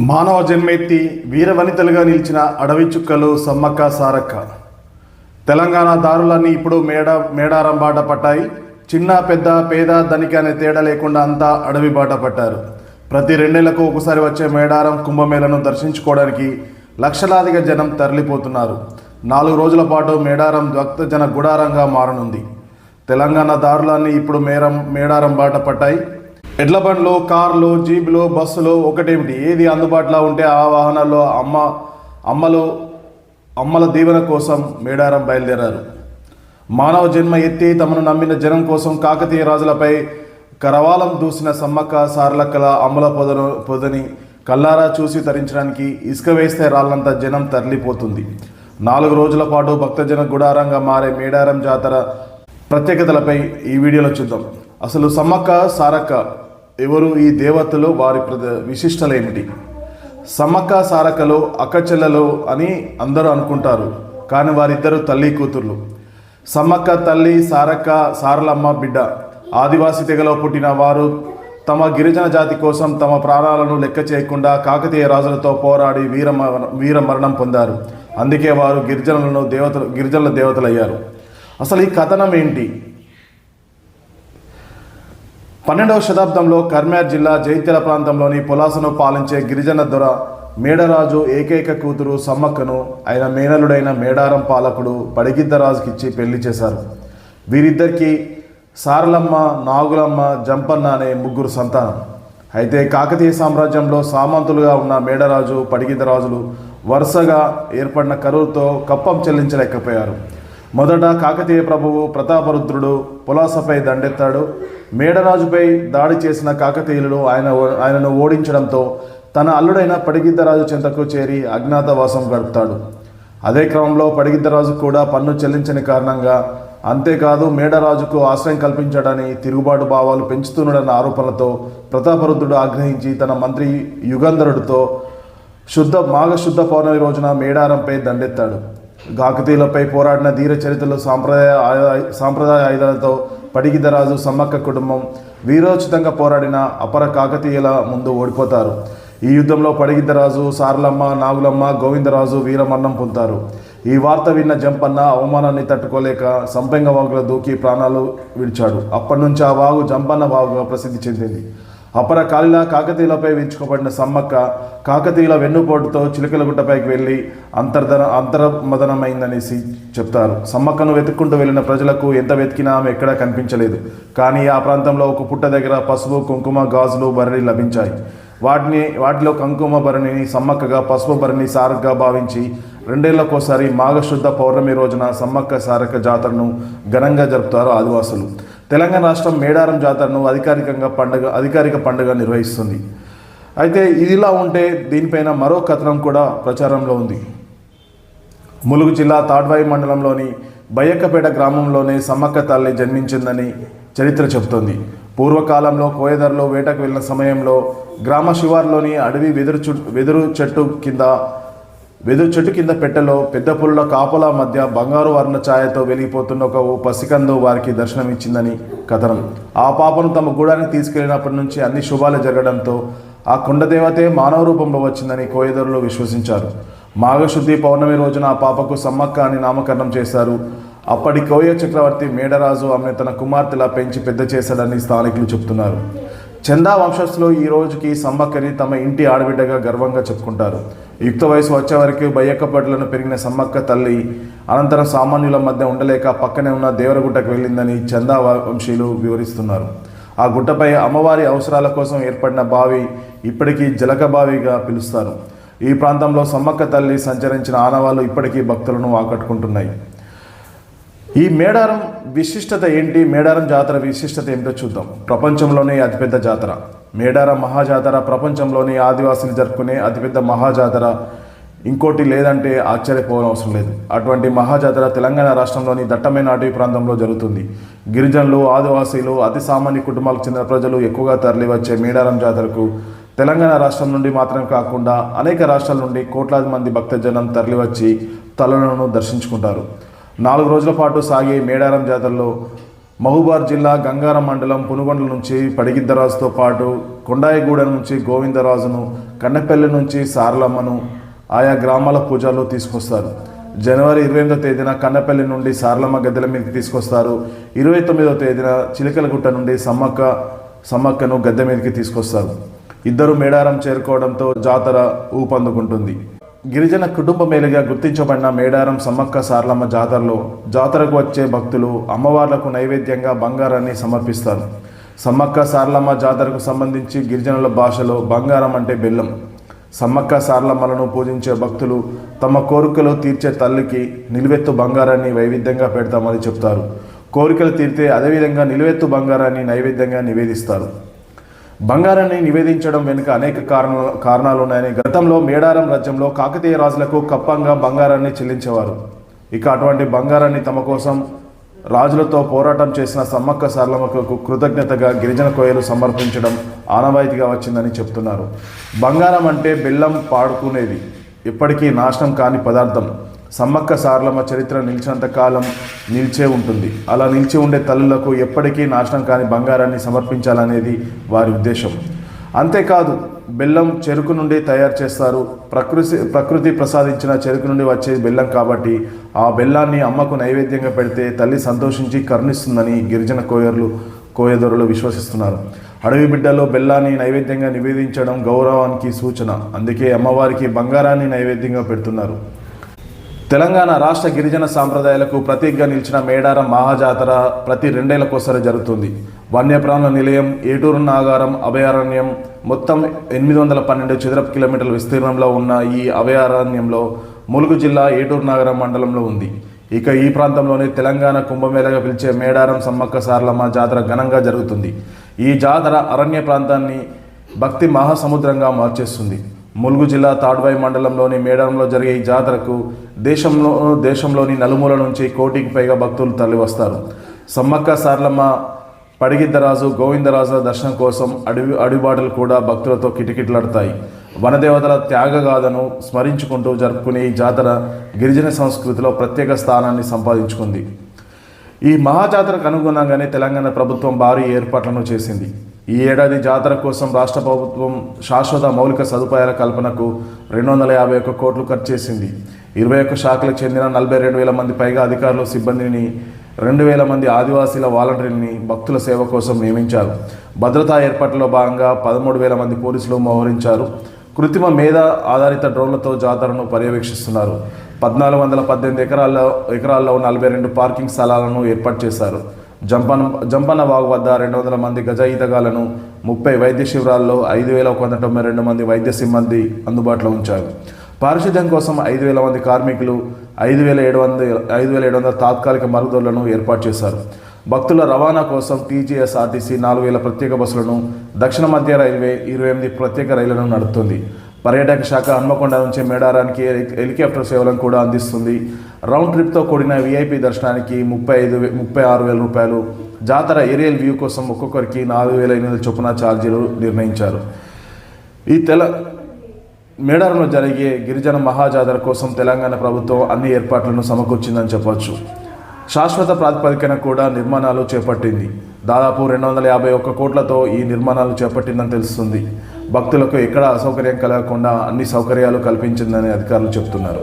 మానవ జన్మెత్తి వీరవనితలుగా నిలిచిన అడవి చుక్కలు సమ్మక్క సారక్క. తెలంగాణ దారులన్నీ ఇప్పుడు మేడారం బాట పట్టాయి. చిన్న పెద్ద పేద ధనిక అనే తేడా లేకుండా అంతా అడవి బాట పట్టారు. ప్రతి 2 నెలలకు ఒకసారి వచ్చే మేడారం కుంభమేళను దర్శించుకోవడానికి లక్షలాదిగా జనం తరలిపోతున్నారు. 4 రోజుల పాటు మేడారం భక్తజన గుడారంగా మారనుంది. తెలంగాణ దారులన్నీ ఇప్పుడు మేడారం బాట పట్టాయి. ఎడ్ల బండ్లు, కార్లు, జీపులు, బస్సులు ఒకటేమిటి, ఏది అందుబాటులో ఉంటే ఆ వాహనాల్లో అమ్మల దీవెన కోసం మేడారం బయలుదేరారు. మానవ జన్మ ఎత్తి తమను నమ్మిన జనం కోసం కాకతీయ రాజులపై కరవాలం దూసిన సమ్మక్క సారలక్కల అమ్మల పొదని కల్లారా చూసి తరించడానికి ఇసుక వేస్తే రాళ్ళంతా జనం తరలిపోతుంది. 4 రోజుల పాటు భక్తజన గుడారంగా మారే మేడారం జాతర ప్రత్యేకతలపై ఈ వీడియోలో చూద్దాం. అసలు సమ్మక్క సారక్క ఎవరు, ఈ దేవతలు, వారి విశిష్టలేమిటి? సమ్మక్క సారక్కలు అక్కచెల్లెలు అని అందరూ అనుకుంటారు, కానీ వారిద్దరు తల్లి కూతుర్లు. సమ్మక్క తల్లి, సారక్క సారలమ్మ బిడ్డ. ఆదివాసీ తెగలో పుట్టిన వారు తమ గిరిజన జాతి కోసం తమ ప్రాణాలను లెక్క చేయకుండా కాకతీయ రాజులతో పోరాడి వీర మరణం పొందారు. అందుకే వారు గిరిజనుల దేవతలయ్యారు. అసలు ఈ కథనం ఏంటి? 12వ శతాబ్దంలో కర్మార్ జిల్లా జైత్యాల ప్రాంతంలోని పొలాసను పాలించే గిరిజన దొర మేడరాజు ఏకైక కూతురు సమ్మక్కను ఆయన మేనలుడైన మేడారం పాలకుడు పడిగిద్దరాజుకిచ్చి పెళ్లి చేశారు. వీరిద్దరికీ సారలమ్మ, నాగులమ్మ, జంపన్న అనే 3 సంతానం. అయితే కాకతీయ సామ్రాజ్యంలో సామంతులుగా ఉన్న మేడరాజు, పడిగిద్దరాజులు వరుసగా ఏర్పడిన కరువుతో కప్పం చెల్లించలేకపోయారు. మొదట కాకతీయ ప్రభువు ప్రతాపరుద్రుడు పొలాసపై దండెత్తాడు. మేడరాజుపై దాడి చేసిన కాకతీయులు ఆయనను ఓడించడంతో తన అల్లుడైన పడిగిద్దరాజు చెంతకు చేరి అజ్ఞాతవాసం గడుపుతాడు. అదే క్రమంలో పడిగిద్దరాజు కూడా పన్ను చెల్లించని కారణంగా, అంతేకాదు మేడరాజుకు ఆశ్రయం కల్పించడని తిరుగుబాటు భావాలు పెంచుతున్నాడన్న ఆరోపణలతో ప్రతాపరుద్రుడు ఆగ్రహించి తన మంత్రి యుగంధరుడితో మాఘశుద్ధ పౌర్ణమి రోజున మేడారంపై దండెత్తాడు. కాకతీయులపై పోరాడిన ధీర చరిత్రలు సాంప్రదాయ ఆయుధాలతో పడిగిద్దరాజు, సమ్మక్క కుటుంబం వీరోచితంగా పోరాడిన అపర కాకతీయుల ముందు ఓడిపోతారు. ఈ యుద్ధంలో పడిగిద్దరాజు, సారలమ్మ, నాగులమ్మ, గోవిందరాజు వీరమరణం పొందుతారు. ఈ వార్త విన్న జంపన్న అవమానాన్ని తట్టుకోలేక సంపెంగ వాగులో దూకి ప్రాణాలు విడిచాడు. అప్పటి నుంచి ఆ వాగు జంపన్న వాగుగా ప్రసిద్ధి చెందింది. అపర కాలిలా కాకతీయులపై విరుచుకోబడిన సమ్మక్క కాకతీయుల వెన్నుపోటుతో చిలకలగుట్టపైకి వెళ్ళి అంతర్మదనమైందనేసి చెప్తారు. సమ్మక్కను వెతుక్కుంటూ వెళ్ళిన ప్రజలకు ఎంత వెతికినా ఆమె ఎక్కడా కనిపించలేదు. కానీ ఆ ప్రాంతంలో ఒక పుట్ట దగ్గర పసుపు, కుంకుమ, గాజులు, భరణి లభించాయి. వాటిలో కుంకుమ భరణిని సమ్మక్కగా, పసుపు భరణి సారకగా భావించి 2 ఏళ్లకోసారి మాఘశుద్ధ పౌర్ణమి రోజున సమ్మక్క సారక్క జాతరను ఘనంగా జరుపుతారు ఆదివాసులు. తెలంగాణ రాష్ట్రం మేడారం జాతరను అధికారిక పండుగ నిర్వహిస్తుంది. అయితే ఇదిలా ఉంటే దీనిపైన మరో కథనం కూడా ప్రచారంలో ఉంది. ములుగు జిల్లా తాడ్వాయి మండలంలోని బయ్యక్కపేట గ్రామంలోనే సమ్మక్క తల్లి జన్మించిందని చరిత్ర చెబుతోంది. పూర్వకాలంలో కోయదర్లో వేటకు వెళ్ళిన సమయంలో గ్రామ శివార్లోని అడవి వెదురు చెట్టు కింద పెట్టెలో పెద్ద పుల్ల కాపలా మధ్య బంగారు వర్ణ ఛాయతో వెలిగిపోతున్న ఒక పసికందు వారికి దర్శనమిచ్చిందని కథనం. ఆ పాపను తమ గూడానికి తీసుకెళ్లినప్పటి నుంచి అన్ని శుభాలు జరగడంతో ఆ కొండదేవతే మానవ రూపంలో వచ్చిందని కోయదరులు విశ్వసించారు. మాఘశుద్ధి పౌర్ణమి రోజున ఆ పాపకు సమ్మక్క అని నామకరణం చేశారు. అప్పటి కోయ చక్రవర్తి మేడరాజు ఆమె తన కుమార్తెలా పెంచి పెద్ద చేశాడని స్థానికులు చెబుతున్నారు. చందా వంశస్థులు ఈ రోజుకి సమ్మక్కని తమ ఇంటి ఆడబిడ్డగా గర్వంగా చెప్పుకుంటారు. యుక్త వయసు వచ్చే వరకు బయ్యక్కపేటలను పెరిగిన సమ్మక్క తల్లి అనంతరం సామాన్యుల మధ్య ఉండలేక పక్కనే ఉన్న దేవరగుట్టకు వెళ్ళిందని చందా వంశీయులు వివరిస్తున్నారు. ఆ గుట్టపై అమ్మవారి అవసరాల కోసం ఏర్పడిన బావి ఇప్పటికీ జలక బావిగా పిలుస్తారు. ఈ ప్రాంతంలో సమ్మక్క తల్లి సంచరించిన ఆనవాళ్లు ఇప్పటికీ భక్తులను ఆకట్టుకుంటున్నాయి. ఈ మేడారం విశిష్టత ఏంటి? మేడారం జాతర విశిష్టత ఏమిటో చూద్దాం. ప్రపంచంలోనే అతిపెద్ద జాతర మేడారం మహాజాతర. ప్రపంచంలోని ఆదివాసులు జరుపుకునే అతిపెద్ద మహాజాతర ఇంకోటి లేదంటే ఆశ్చర్యపోవనవసరం లేదు. అటువంటి మహాజాతర తెలంగాణ రాష్ట్రంలోని దట్టమైన అటవీ ప్రాంతంలో జరుగుతుంది. గిరిజనులు, ఆదివాసీలు, అతి సామాన్య కుటుంబాలకు చెందిన ప్రజలు ఎక్కువగా తరలివచ్చే మేడారం జాతరకు తెలంగాణ రాష్ట్రం నుండి మాత్రమే కాకుండా అనేక రాష్ట్రాల నుండి కోట్లాది మంది భక్తజనం తరలివచ్చి తల్లులను దర్శించుకుంటారు. 4 రోజుల పాటు సాగే మేడారం జాతరలో మహబూబాద్ జిల్లా గంగారం మండలం పునుగొండల నుంచి పడిగిద్దరాజుతో పాటు కొండాయిగూడెం నుంచి గోవిందరాజును, కన్నెపల్లి నుంచి సారలమ్మను ఆయా గ్రామాల పూజలు తీసుకొస్తారు. జనవరి 28వ తేదీన కన్నెపల్లి నుండి సారలమ్మ గద్దెల మీదకి తీసుకొస్తారు. 29వ తేదీన చిలకలగుట్ట నుండి సమ్మక్కను గద్దె మీదకి తీసుకొస్తారు. ఇద్దరు మేడారం చేరుకోవడంతో జాతర ఊపందుకుంటుంది. గిరిజన కుటుంబ మేలుగా గుర్తించబడిన మేడారం సమ్మక్క సారలమ్మ జాతరకు వచ్చే భక్తులు అమ్మవార్లకు నైవేద్యంగా బంగారాన్ని సమర్పిస్తారు. సమ్మక్క సారలమ్మ జాతరకు సంబంధించి గిరిజనుల భాషలో బంగారం అంటే బెల్లం. సమ్మక్క సారలమ్మలను పూజించే భక్తులు తమ కోరికలు తీర్చే తల్లికి నిలువెత్తు బంగారాన్ని వైవిధ్యంగా పెడతామని చెప్తారు. కోరికలు తీరితే అదేవిధంగా నిలువెత్తు బంగారాన్ని నైవేద్యంగా నివేదిస్తారు. బంగారాన్ని నివేదించడం వెనుక అనేక కారణాలు ఉన్నాయని, గతంలో మేడారం రాజ్యంలో కాకతీయ రాజులకు కప్పంగా బంగారాన్ని చెల్లించేవారు. ఇక అటువంటి బంగారాన్ని తమ కోసం రాజులతో పోరాటం చేసిన సమ్మక్క సారలమ్మకు కృతజ్ఞతగా గిరిజన కోయలు సమర్పించడం ఆనవాయితీగా వచ్చిందని చెప్తున్నారు. బంగారం అంటే బెల్లం పాడుకునేది, ఎప్పటికీ నాశనం కాని పదార్థం. సమ్మక్క సారలమ్మ చరిత్ర నిలిచినంత కాలం నిలిచే ఉంటుంది. అలా నిలిచి ఉండే తల్లులకు ఎప్పటికీ నాశనం కాని బంగారాన్ని సమర్పించాలనేది వారి ఉద్దేశం. అంతేకాదు, బెల్లం చెరుకు నుండి తయారు చేస్తారు. ప్రకృతి ప్రసాదించిన చెరుకు నుండి వచ్చే బెల్లం కాబట్టి ఆ బెల్లాన్ని అమ్మకు నైవేద్యంగా పెడితే తల్లి సంతోషించి కరుణిస్తుందని గిరిజన కోయదొరలు విశ్వసిస్తున్నారు. అడవి బిడ్డలో బెల్లాన్ని నైవేద్యంగా నివేదించడం గౌరవానికి సూచన. అందుకే అమ్మవారికి బంగారాన్ని నైవేద్యంగా పెడుతున్నారు. తెలంగాణ రాష్ట్ర గిరిజన సాంప్రదాయాలకు ప్రతీకగా నిలిచిన మేడారం మహాజాతర ప్రతి 2 ఏళ్లకోసారి జరుగుతుంది. వన్యప్రాణుల నిలయం, ఏటూరు నాగారం అభయారణ్యం మొత్తం 812 చదరపు కిలోమీటర్ల విస్తీర్ణంలో ఉన్న ఈ అభయారణ్యంలో ములుగు జిల్లా ఏటూరు నాగారం మండలంలో ఉంది. ఇక ఈ ప్రాంతంలోనే తెలంగాణ కుంభమేళగా పిలిచే మేడారం సమ్మక్క సారలమ్మ జాతర ఘనంగా జరుగుతుంది. ఈ జాతర అరణ్య ప్రాంతాన్ని భక్తి మహాసముద్రంగా మార్చేస్తుంది. ములుగు జిల్లా తాడ్వాయి మండలంలోని మేడారంలో జరిగే ఈ జాతరకు దేశంలోని నలుమూల నుంచి 1 కోటికి పైగా భక్తులు తరలివస్తారు. సమ్మక్క సారలమ్మ, పడిగిద్దరాజు, గోవిందరాజుల దర్శనం కోసం అడుగుబాటలు కూడా భక్తులతో కిటకిటలాడతాయి. వనదేవతల త్యాగగాథను స్మరించుకుంటూ జరుపుకునే ఈ జాతర గిరిజన సంస్కృతిలో ప్రత్యేక స్థానాన్ని సంపాదించుకుంది. ఈ మహాజాతరకు అనుగుణంగానే తెలంగాణ ప్రభుత్వం భారీ ఏర్పాట్లను చేసింది. ఈ ఏడాది జాతర కోసం రాష్ట్ర ప్రభుత్వం శాశ్వత మౌలిక సదుపాయాల కల్పనకు 251 కోట్లు ఖర్చు చేసింది. 21 శాఖలకు చెందిన 42,000 మంది పైగా అధికారులు, సిబ్బందిని, 2,000 మంది ఆదివాసీల వాలంటీర్ని భక్తుల సేవ కోసం నియమించారు. భద్రతా ఏర్పాట్లలో భాగంగా 13,000 మంది పోలీసులు మోహరించారు. కృత్రిమ మేధ ఆధారిత డ్రోన్లతో జాతరను పర్యవేక్షిస్తున్నారు. 1,418 ఎకరాల్లో 42 పార్కింగ్ స్థలాలను ఏర్పాటు చేశారు. జంపన్న వాగు వద్ద 200 మంది గజ ఈతగాళ్లను, 30 వైద్య శిబిరాల్లో 5,192 మంది వైద్య సిబ్బంది అందుబాటులో ఉంచారు. పారిశుద్ధ్యం కోసం 5,000 మంది కార్మికులు, 5,700 తాత్కాలిక మరుగుదొడ్లను ఏర్పాటు చేశారు. భక్తుల రవాణా కోసం టీజీఎస్ఆర్టీసీ 4,000 ప్రత్యేక బస్సులను, దక్షిణ మధ్య రైల్వే 28 ప్రత్యేక రైళ్లను నడుపుతుంది. పర్యాటక శాఖ హన్మకొండ నుంచి మేడారానికి హెలికాప్టర్ సేవలను కూడా అందిస్తుంది. రౌండ్ ట్రిప్తో కూడిన వీఐపీ దర్శనానికి 36,000 రూపాయలు, జాతర ఏరియల్ వ్యూ కోసం ఒక్కొక్కరికి 4,800 చొప్పున ఛార్జీలు నిర్ణయించారు. ఈ మేడారంలో జరిగే గిరిజన మహాజాతర కోసం తెలంగాణ ప్రభుత్వం అన్ని ఏర్పాట్లను సమకూర్చిందని చెప్పవచ్చు. శాశ్వత ప్రాతిపదికన కూడా నిర్మాణాలు చేపట్టింది. దాదాపు 251 కోట్లతో ఈ నిర్మాణాలు చేపట్టిందని తెలుస్తుంది. భక్తులకు ఎక్కడ అసౌకర్యం కలగకుండా అన్ని సౌకర్యాలు కల్పించిందని అధికారులు చెబుతున్నారు.